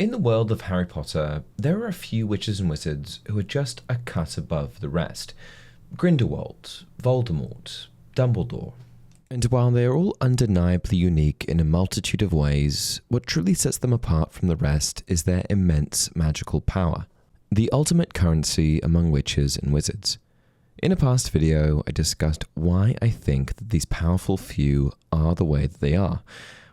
In the world of Harry Potter, there are a few witches and wizards who are just a cut above the rest. Grindelwald, Voldemort, Dumbledore. And while they are all undeniably unique in a multitude of ways, what truly sets them apart from the rest is their immense magical power, the ultimate currency among witches and wizards. In a past video, I discussed why I think that these powerful few are the way that they are,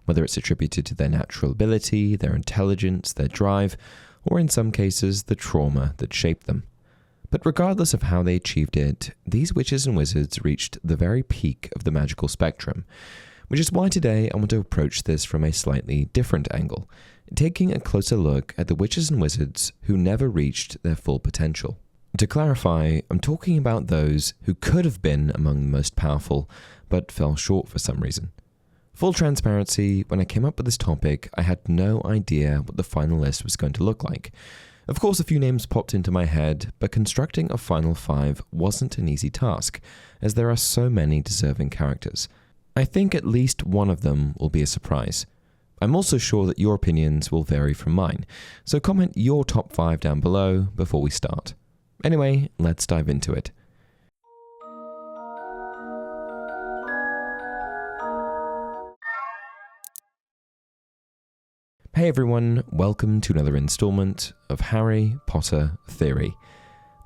whether it's attributed to their natural ability, their intelligence, their drive, or in some cases, the trauma that shaped them. But regardless of how they achieved it, these witches and wizards reached the very peak of the magical spectrum, which is why today I want to approach this from a slightly different angle, taking a closer look at the witches and wizards who never reached their full potential. To clarify, I'm talking about those who could have been among the most powerful, but fell short for some reason. Full transparency, when I came up with this topic, I had no idea what the final list was going to look like. Of course, a few names popped into my head, but constructing a final 5 wasn't an easy task, as there are so many deserving characters. I think at least one of them will be a surprise. I'm also sure that your opinions will vary from mine, so comment your top 5 down below before we start. Anyway, let's dive into it. Hey everyone, welcome to another installment of Harry Potter Theory.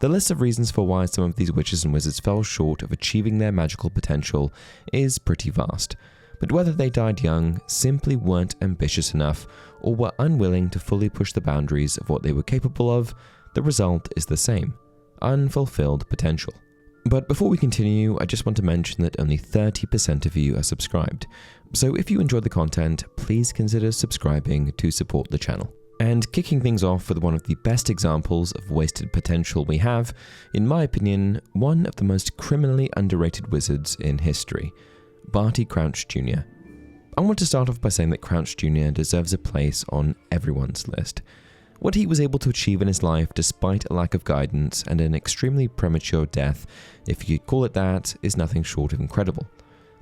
The list of reasons for why some of these witches and wizards fell short of achieving their magical potential is pretty vast, but whether they died young, simply weren't ambitious enough, or were unwilling to fully push the boundaries of what they were capable of, the result is the same: unfulfilled potential. But before we continue, I just want to mention that only 30% of you are subscribed. So if you enjoy the content, please consider subscribing to support the channel. And kicking things off with one of the best examples of wasted potential we have, in my opinion, one of the most criminally underrated wizards in history, Barty Crouch Jr. I want to start off by saying that Crouch Jr. deserves a place on everyone's list. What he was able to achieve in his life despite a lack of guidance and an extremely premature death, if you could call it that, is nothing short of incredible.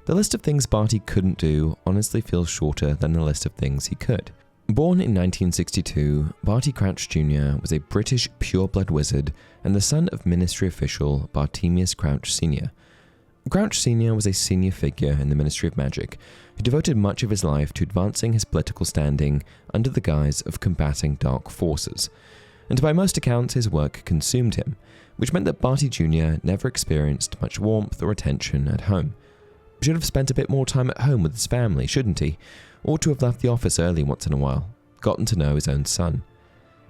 The list of things Barty couldn't do honestly feels shorter than the list of things he could. Born in 1962, Barty Crouch Jr. was a British pure-blood wizard and the son of ministry official Bartemius Crouch Sr. Crouch Sr. was a senior figure in the Ministry of Magic who devoted much of his life to advancing his political standing under the guise of combating dark forces. And by most accounts, his work consumed him, which meant that Barty Jr. never experienced much warmth or attention at home. Should have spent a bit more time at home with his family, shouldn't he? Or to have left the office early once in a while, gotten to know his own son.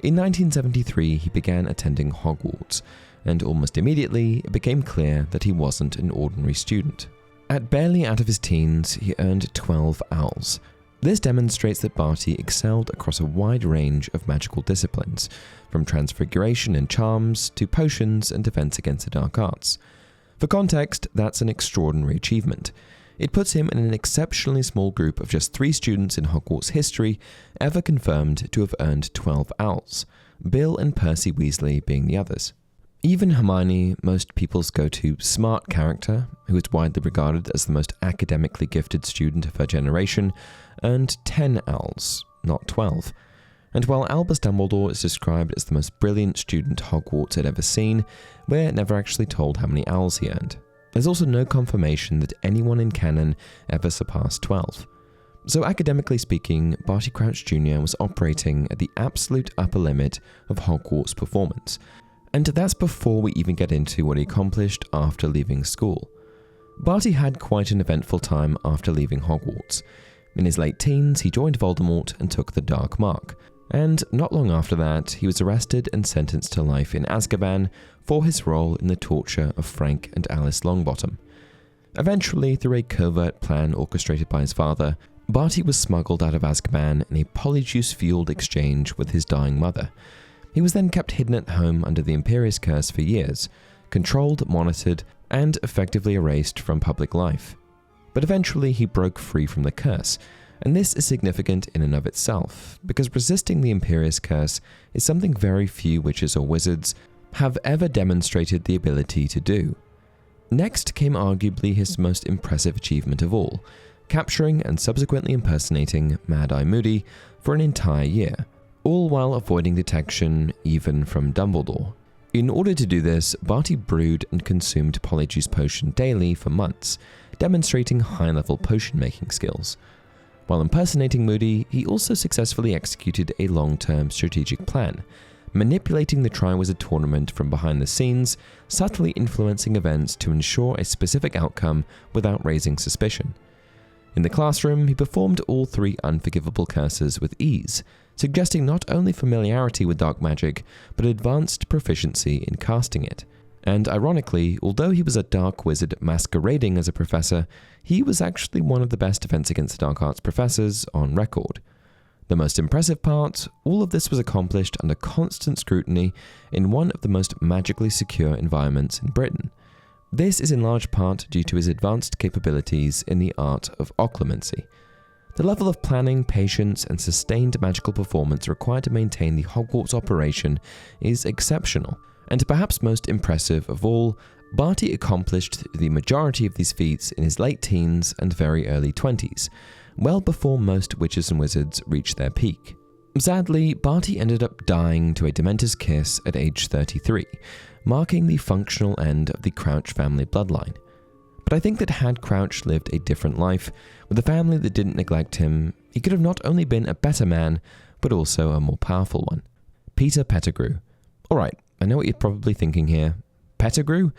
In 1973, he began attending Hogwarts, and almost immediately it became clear that he wasn't an ordinary student. At barely out of his teens, he earned 12 owls. This demonstrates that Barty excelled across a wide range of magical disciplines, from transfiguration and charms to potions and defense against the dark arts. For context, that's an extraordinary achievement. It puts him in an exceptionally small group of just 3 students in Hogwarts history ever confirmed to have earned 12 owls, Bill and Percy Weasley being the others. Even Hermione, most people's go-to smart character, who is widely regarded as the most academically gifted student of her generation, earned 10 owls, not 12. And while Albus Dumbledore is described as the most brilliant student Hogwarts had ever seen, we're never actually told how many owls he earned. There's also no confirmation that anyone in canon ever surpassed 12. So academically speaking, Barty Crouch Jr. was operating at the absolute upper limit of Hogwarts performance. And that's before we even get into what he accomplished after leaving school. Barty had quite an eventful time after leaving Hogwarts. In his late teens, he joined Voldemort and took the Dark Mark. And not long after that, he was arrested and sentenced to life in Azkaban for his role in the torture of Frank and Alice Longbottom. Eventually, through a covert plan orchestrated by his father, Barty was smuggled out of Azkaban in a polyjuice-fueled exchange with his dying mother. He was then kept hidden at home under the Imperius Curse for years, controlled, monitored, and effectively erased from public life. But eventually he broke free from the curse, and this is significant in and of itself, because resisting the Imperius Curse is something very few witches or wizards have ever demonstrated the ability to do. Next came arguably his most impressive achievement of all, capturing and subsequently impersonating Mad-Eye Moody for an entire year, all while avoiding detection even from Dumbledore. In order to do this, Barty brewed and consumed Polyjuice Potion daily for months, demonstrating high-level potion-making skills. While impersonating Moody, he also successfully executed a long-term strategic plan, manipulating the Triwizard Tournament from behind the scenes, subtly influencing events to ensure a specific outcome without raising suspicion. In the classroom, he performed all 3 unforgivable curses with ease, suggesting not only familiarity with dark magic, but advanced proficiency in casting it. And ironically, although he was a dark wizard masquerading as a professor, he was actually one of the best Defense Against the Dark Arts professors on record. The most impressive part, all of this was accomplished under constant scrutiny in one of the most magically secure environments in Britain. This is in large part due to his advanced capabilities in the art of occlumency. The level of planning, patience, and sustained magical performance required to maintain the Hogwarts operation is exceptional. And perhaps most impressive of all, Barty accomplished the majority of these feats in his late teens and very early 20s, well before most witches and wizards reached their peak. Sadly, Barty ended up dying to a Dementor's kiss at age 33, marking the functional end of the Crouch family bloodline. But I think that had Crouch lived a different life, with a family that didn't neglect him, he could have not only been a better man, but also a more powerful one. Peter Pettigrew. Alright, I know what you're probably thinking here. Pettigrew?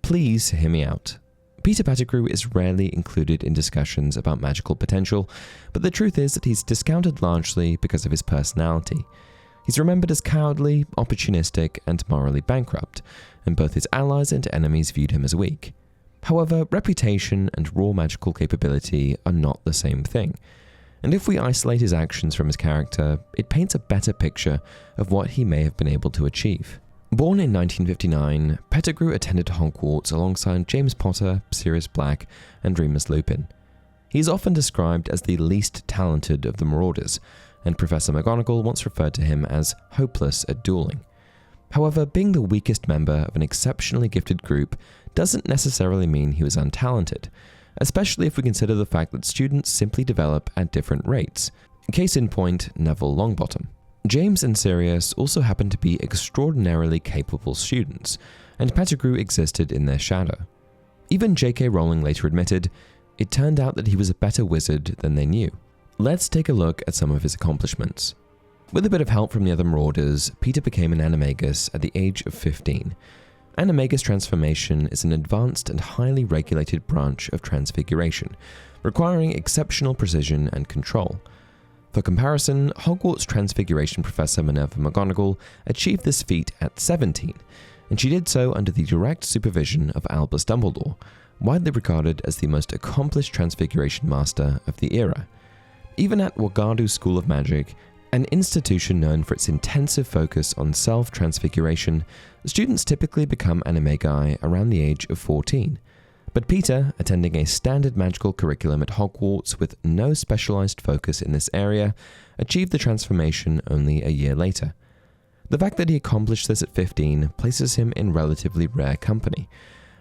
Please hear me out. Peter Pettigrew is rarely included in discussions about magical potential, but the truth is that he's discounted largely because of his personality. He's remembered as cowardly, opportunistic, and morally bankrupt, and both his allies and enemies viewed him as weak. However, reputation and raw magical capability are not the same thing, and if we isolate his actions from his character, it paints a better picture of what he may have been able to achieve. Born in 1959, Pettigrew attended Hogwarts alongside James Potter, Sirius Black, and Remus Lupin. He is often described as the least talented of the Marauders, and Professor McGonagall once referred to him as hopeless at dueling. However, being the weakest member of an exceptionally gifted group doesn't necessarily mean he was untalented, especially if we consider the fact that students simply develop at different rates. Case in point, Neville Longbottom. James and Sirius also happened to be extraordinarily capable students, and Pettigrew existed in their shadow. Even J.K. Rowling later admitted, it turned out that he was a better wizard than they knew. Let's take a look at some of his accomplishments. With a bit of help from the other Marauders, Peter became an animagus at the age of 15. Animagus transformation is an advanced and highly regulated branch of transfiguration, requiring exceptional precision and control. For comparison, Hogwarts Transfiguration Professor Minerva McGonagall achieved this feat at 17, and she did so under the direct supervision of Albus Dumbledore, widely regarded as the most accomplished Transfiguration Master of the era. Even at Wagadu School of Magic, an institution known for its intensive focus on self-transfiguration, students typically become animagi around the age of 14. But Peter, attending a standard magical curriculum at Hogwarts with no specialized focus in this area, achieved the transformation only a year later. The fact that he accomplished this at 15 places him in relatively rare company,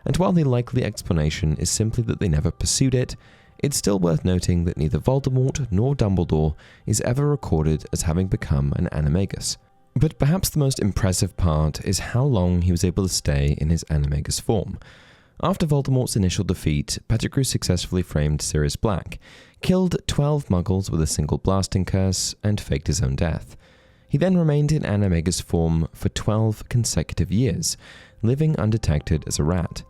and while the likely explanation is simply that they never pursued it, it's still worth noting that neither Voldemort nor Dumbledore is ever recorded as having become an animagus. But perhaps the most impressive part is how long he was able to stay in his animagus form. After Voldemort's initial defeat, Pettigrew successfully framed Sirius Black, killed 12 Muggles with a single blasting curse, and faked his own death. He then remained in animagus form for 12 consecutive years, living undetected as a rat.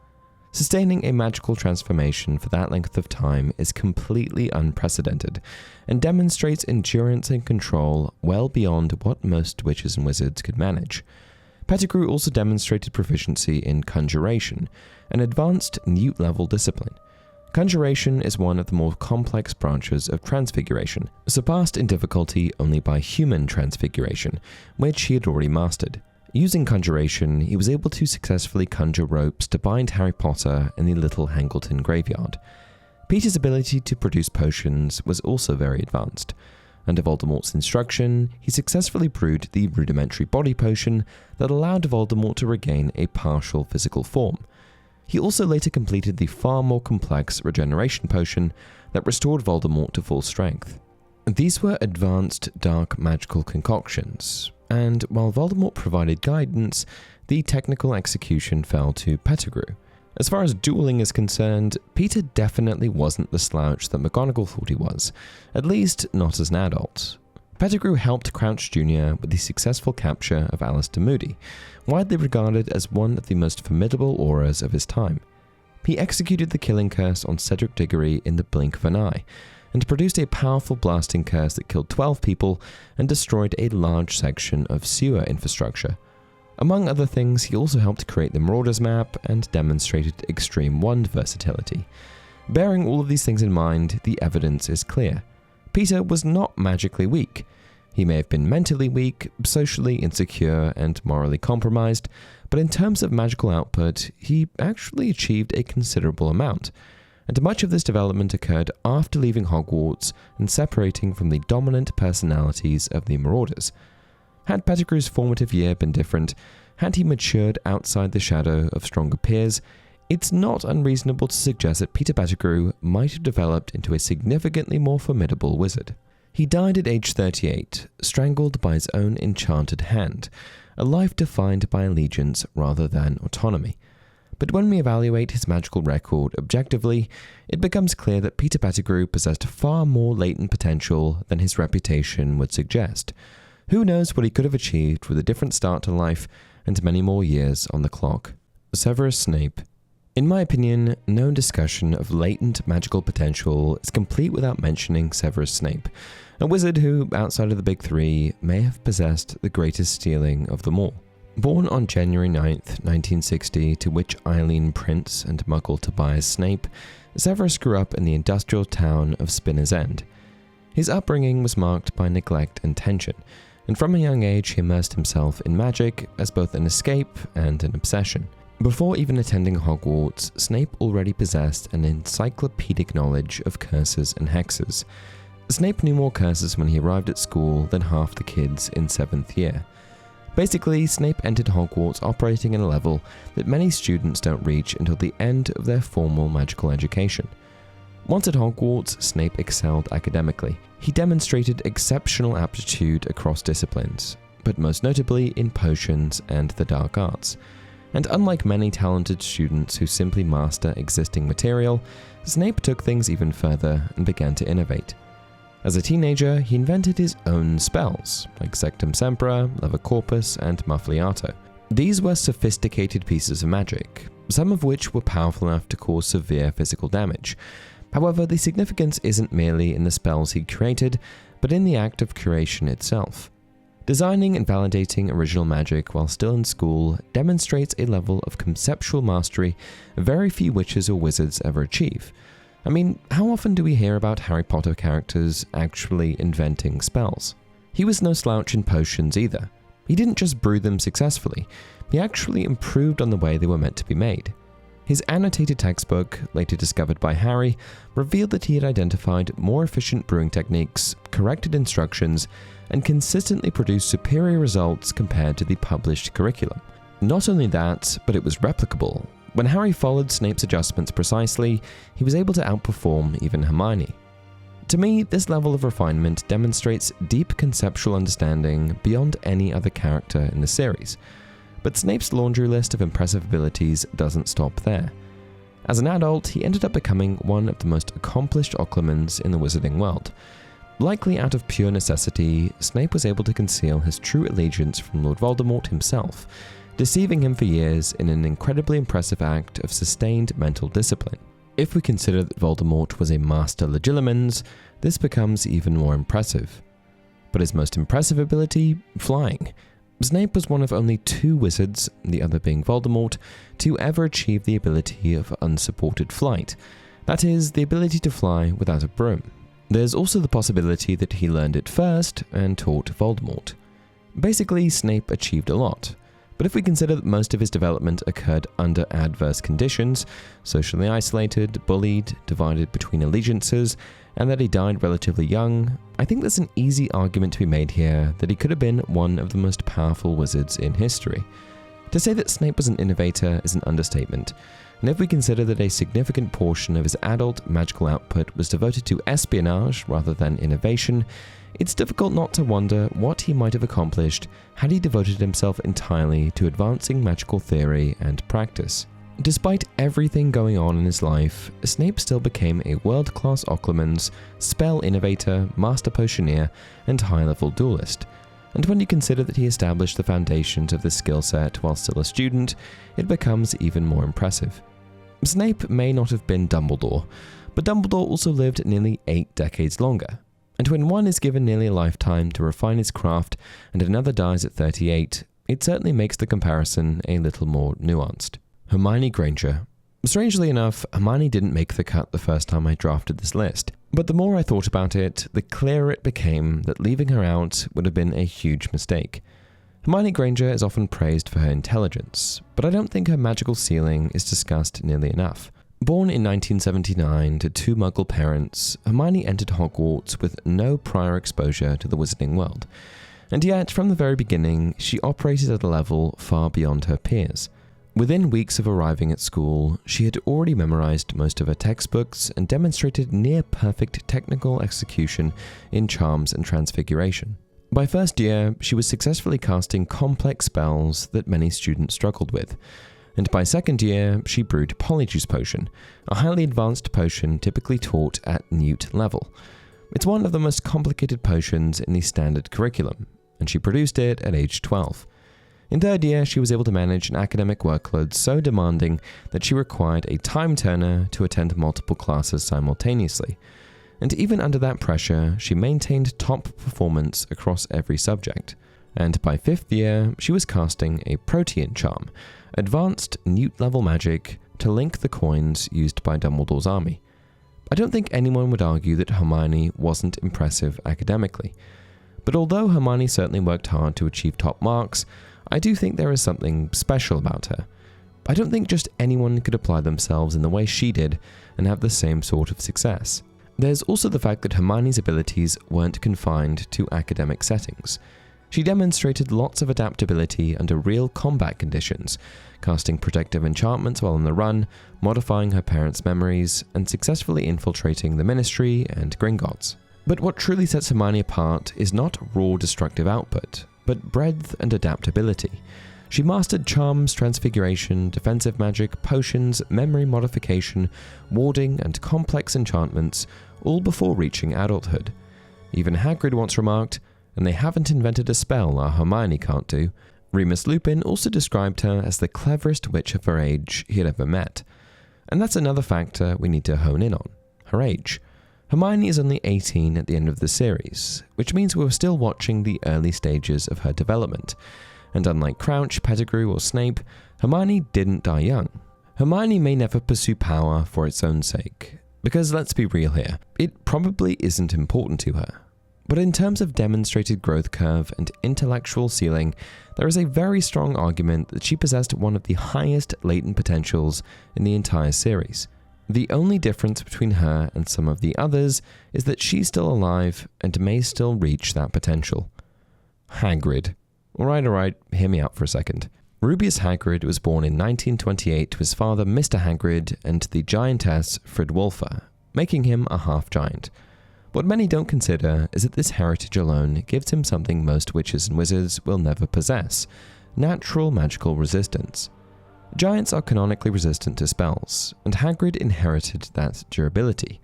Sustaining a magical transformation for that length of time is completely unprecedented, and demonstrates endurance and control well beyond what most witches and wizards could manage. Pettigrew also demonstrated proficiency in conjuration, an advanced newt-level discipline. Conjuration is one of the more complex branches of transfiguration, surpassed in difficulty only by human transfiguration, which he had already mastered. Using conjuration, he was able to successfully conjure ropes to bind Harry Potter in the Little Hangleton graveyard. Peter's ability to produce potions was also very advanced. Under Voldemort's instruction, he successfully brewed the rudimentary body potion that allowed Voldemort to regain a partial physical form. He also later completed the far more complex regeneration potion that restored Voldemort to full strength. These were advanced dark magical concoctions, and while Voldemort provided guidance, the technical execution fell to Pettigrew. As far as dueling is concerned, Peter definitely wasn't the slouch that McGonagall thought he was, at least not as an adult. Pettigrew helped Crouch Jr. with the successful capture of Alistair Moody, widely regarded as one of the most formidable auras of his time. He executed the killing curse on Cedric Diggory in the blink of an eye, and produced a powerful blasting curse that killed 12 people and destroyed a large section of sewer infrastructure. Among other things, he also helped create the Marauders map and demonstrated extreme wand versatility. Bearing all of these things in mind, the evidence is clear. Peter was not magically weak. He may have been mentally weak, socially insecure, and morally compromised, but in terms of magical output, he actually achieved a considerable amount. And much of this development occurred after leaving Hogwarts and separating from the dominant personalities of the Marauders. Had Pettigrew's formative year been different, had he matured outside the shadow of stronger peers, it's not unreasonable to suggest that Peter Pettigrew might have developed into a significantly more formidable wizard. He died at age 38, strangled by his own enchanted hand, a life defined by allegiance rather than autonomy. But when we evaluate his magical record objectively, it becomes clear that Peter Pettigrew possessed far more latent potential than his reputation would suggest. Who knows what he could have achieved with a different start to life and many more years on the clock. Severus Snape. In my opinion, no discussion of latent magical potential is complete without mentioning Severus Snape, a wizard who, outside of the big three, may have possessed the greatest stealing of them all. Born on January 9th, 1960, to Witch Eileen Prince and Muggle Tobias Snape, Severus grew up in the industrial town of Spinner's End. His upbringing was marked by neglect and tension, and from a young age he immersed himself in magic as both an escape and an obsession. Before even attending Hogwarts, Snape already possessed an encyclopedic knowledge of curses and hexes. Snape knew more curses when he arrived at school than half the kids in 7th year. Basically, Snape entered Hogwarts operating at a level that many students don't reach until the end of their formal magical education. Once at Hogwarts, Snape excelled academically. He demonstrated exceptional aptitude across disciplines, but most notably in potions and the dark arts. And unlike many talented students who simply master existing material, Snape took things even further and began to innovate. As a teenager, he invented his own spells, like Sectum Sempra, Lever Corpus, and Muffliato. These were sophisticated pieces of magic, some of which were powerful enough to cause severe physical damage. However, the significance isn't merely in the spells he created, but in the act of creation itself. Designing and validating original magic while still in school demonstrates a level of conceptual mastery very few witches or wizards ever achieve. I mean, how often do we hear about Harry Potter characters actually inventing spells? He was no slouch in potions either. He didn't just brew them successfully, he actually improved on the way they were meant to be made. His annotated textbook, later discovered by Harry, revealed that he had identified more efficient brewing techniques, corrected instructions, and consistently produced superior results compared to the published curriculum. Not only that, but it was replicable. When Harry followed Snape's adjustments precisely, he was able to outperform even Hermione. To me, this level of refinement demonstrates deep conceptual understanding beyond any other character in the series. But Snape's laundry list of impressive abilities doesn't stop there. As an adult, he ended up becoming one of the most accomplished Occlumens in the wizarding world. Likely out of pure necessity, Snape was able to conceal his true allegiance from Lord Voldemort himself, deceiving him for years in an incredibly impressive act of sustained mental discipline. If we consider that Voldemort was a master legilimens, this becomes even more impressive. But his most impressive ability? Flying. Snape was one of only 2 wizards, the other being Voldemort, to ever achieve the ability of unsupported flight. That is, the ability to fly without a broom. There's also the possibility that he learned it first and taught Voldemort. Basically, Snape achieved a lot. But if we consider that most of his development occurred under adverse conditions, socially isolated, bullied, divided between allegiances, and that he died relatively young, I think there's an easy argument to be made here that he could have been one of the most powerful wizards in history. To say that Snape was an innovator is an understatement, and if we consider that a significant portion of his adult magical output was devoted to espionage rather than innovation, it's difficult not to wonder what he might have accomplished had he devoted himself entirely to advancing magical theory and practice. Despite everything going on in his life, Snape still became a world-class Occlumens, spell innovator, master potioneer, and high-level duelist. And when you consider that he established the foundations of this skill set while still a student, it becomes even more impressive. Snape may not have been Dumbledore, but Dumbledore also lived nearly 8 decades longer. And when one is given nearly a lifetime to refine his craft and another dies at 38, it certainly makes the comparison a little more nuanced. Hermione Granger. Strangely enough, Hermione didn't make the cut the first time I drafted this list, but the more I thought about it, the clearer it became that leaving her out would have been a huge mistake. Hermione Granger is often praised for her intelligence, but I don't think her magical ceiling is discussed nearly enough. Born in 1979 to 2 Muggle parents, Hermione entered Hogwarts with no prior exposure to the wizarding world, and yet from the very beginning she operated at a level far beyond her peers. Within weeks of arriving at school, she had already memorized most of her textbooks and demonstrated near-perfect technical execution in charms and transfiguration. By first year, she was successfully casting complex spells that many students struggled with, and by second year, she brewed Polyjuice Potion, a highly advanced potion typically taught at Newt level. It's one of the most complicated potions in the standard curriculum, and she produced it at age 12. In third year, she was able to manage an academic workload so demanding that she required a time turner to attend multiple classes simultaneously. And even under that pressure, she maintained top performance across every subject. And by fifth year, she was casting a Protean charm, advanced Newt-level magic to link the coins used by Dumbledore's army. I don't think anyone would argue that Hermione wasn't impressive academically. But although Hermione certainly worked hard to achieve top marks, I do think there is something special about her. I don't think just anyone could apply themselves in the way she did and have the same sort of success. There's also the fact that Hermione's abilities weren't confined to academic settings. She demonstrated lots of adaptability under real combat conditions, casting protective enchantments while on the run, modifying her parents' memories, and successfully infiltrating the Ministry and Gringotts. But what truly sets Hermione apart is not raw destructive output, but breadth and adaptability. She mastered charms, transfiguration, defensive magic, potions, memory modification, warding, and complex enchantments, all before reaching adulthood. Even Hagrid once remarked, "And they haven't invented a spell our Hermione can't do." Remus Lupin also described her as the cleverest witch of her age he had ever met. And that's another factor we need to hone in on, her age. Hermione is only 18 at the end of the series, which means we're still watching the early stages of her development. And unlike Crouch, Pettigrew, or Snape, Hermione didn't die young. Hermione may never pursue power for its own sake, because let's be real here, it probably isn't important to her. But in terms of demonstrated growth curve and intellectual ceiling, there is a very strong argument that she possessed one of the highest latent potentials in the entire series. The only difference between her and some of the others is that she's still alive and may still reach that potential. Hagrid. Alright, hear me out for a second. Rubeus Hagrid was born in 1928 to his father Mr. Hagrid and the giantess Fridwulfa, making him a half-giant. What many don't consider is that this heritage alone gives him something most witches and wizards will never possess: natural magical resistance. Giants are canonically resistant to spells, and Hagrid inherited that durability.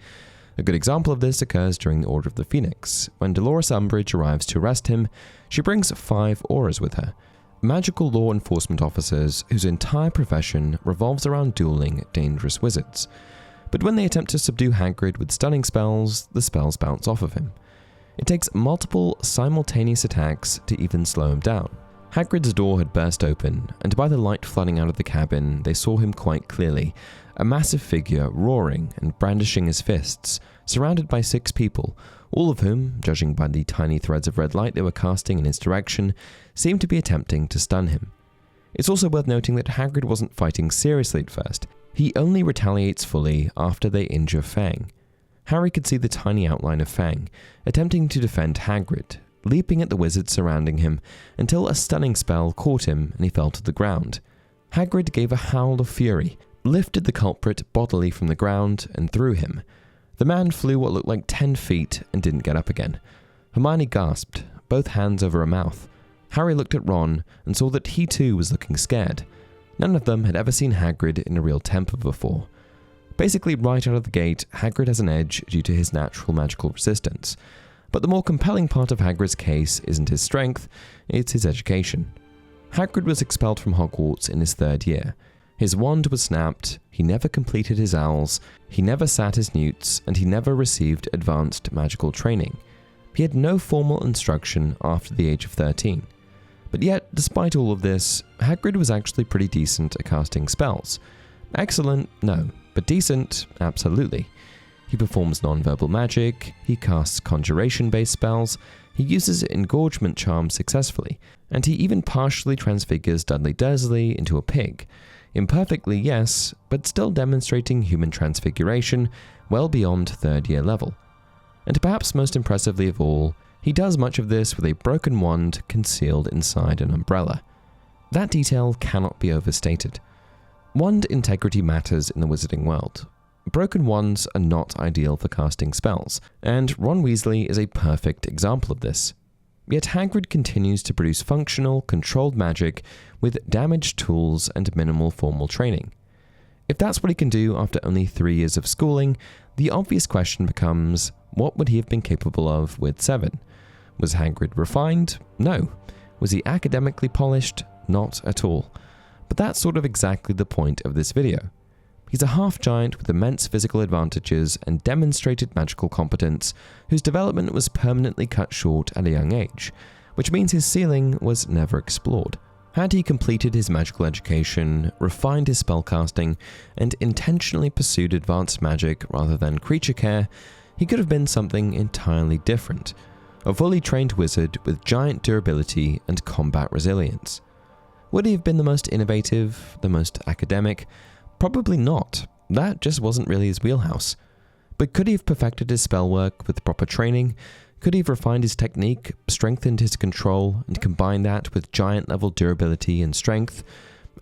A good example of this occurs during the Order of the Phoenix. When Dolores Umbridge arrives to arrest him, she brings 5 auras with her, magical law enforcement officers whose entire profession revolves around dueling dangerous wizards. But when they attempt to subdue Hagrid with stunning spells, the spells bounce off of him. It takes multiple simultaneous attacks to even slow him down. Hagrid's door had burst open, and by the light flooding out of the cabin, they saw him quite clearly, a massive figure roaring and brandishing his fists, surrounded by 6 people, all of whom, judging by the tiny threads of red light they were casting in his direction, seemed to be attempting to stun him. It's also worth noting that Hagrid wasn't fighting seriously at first. He only retaliates fully after they injure Fang. Harry could see the tiny outline of Fang, attempting to defend Hagrid, leaping at the wizards surrounding him until a stunning spell caught him and he fell to the ground. Hagrid gave a howl of fury, lifted the culprit bodily from the ground and threw him. The man flew what looked like 10 feet and didn't get up again. Hermione gasped, both hands over her mouth. Harry looked at Ron and saw that he too was looking scared. None of them had ever seen Hagrid in a real temper before. Basically, right out of the gate, Hagrid has an edge due to his natural magical resistance. But the more compelling part of Hagrid's case isn't his strength, it's his education. Hagrid was expelled from Hogwarts in his 3rd year. His wand was snapped, he never completed his owls, he never sat his newts, and he never received advanced magical training. He had no formal instruction after the age of 13. But yet, despite all of this, Hagrid was actually pretty decent at casting spells. Excellent, no, but decent, absolutely. He performs non-verbal magic, he casts conjuration-based spells, he uses engorgement charms successfully, and he even partially transfigures Dudley Dursley into a pig. Imperfectly, yes, but still demonstrating human transfiguration well beyond 3rd year level. And perhaps most impressively of all, he does much of this with a broken wand concealed inside an umbrella. That detail cannot be overstated. Wand integrity matters in the wizarding world. Broken wands are not ideal for casting spells, and Ron Weasley is a perfect example of this. Yet Hagrid continues to produce functional, controlled magic with damaged tools and minimal formal training. If that's what he can do after only 3 years of schooling, the obvious question becomes, what would he have been capable of with 7? Was Hagrid refined? No. Was he academically polished? Not at all. But that's sort of exactly the point of this video. He's a half-giant with immense physical advantages and demonstrated magical competence, whose development was permanently cut short at a young age, which means his ceiling was never explored. Had he completed his magical education, refined his spellcasting, and intentionally pursued advanced magic rather than creature care, he could have been something entirely different. A fully trained wizard with giant durability and combat resilience. Would he have been the most innovative, the most academic? Probably not. That just wasn't really his wheelhouse. But could he have perfected his spell work with proper training? Could he have refined his technique, strengthened his control, and combined that with giant-level durability and strength?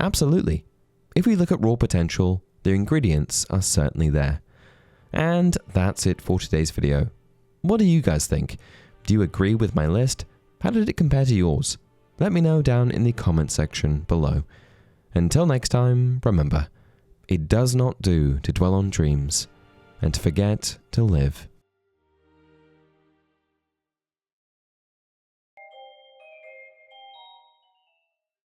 Absolutely. If we look at raw potential, the ingredients are certainly there. And that's it for today's video. What do you guys think? Do you agree with my list? How did it compare to yours? Let me know down in the comment section below. Until next time, remember, it does not do to dwell on dreams and to forget to live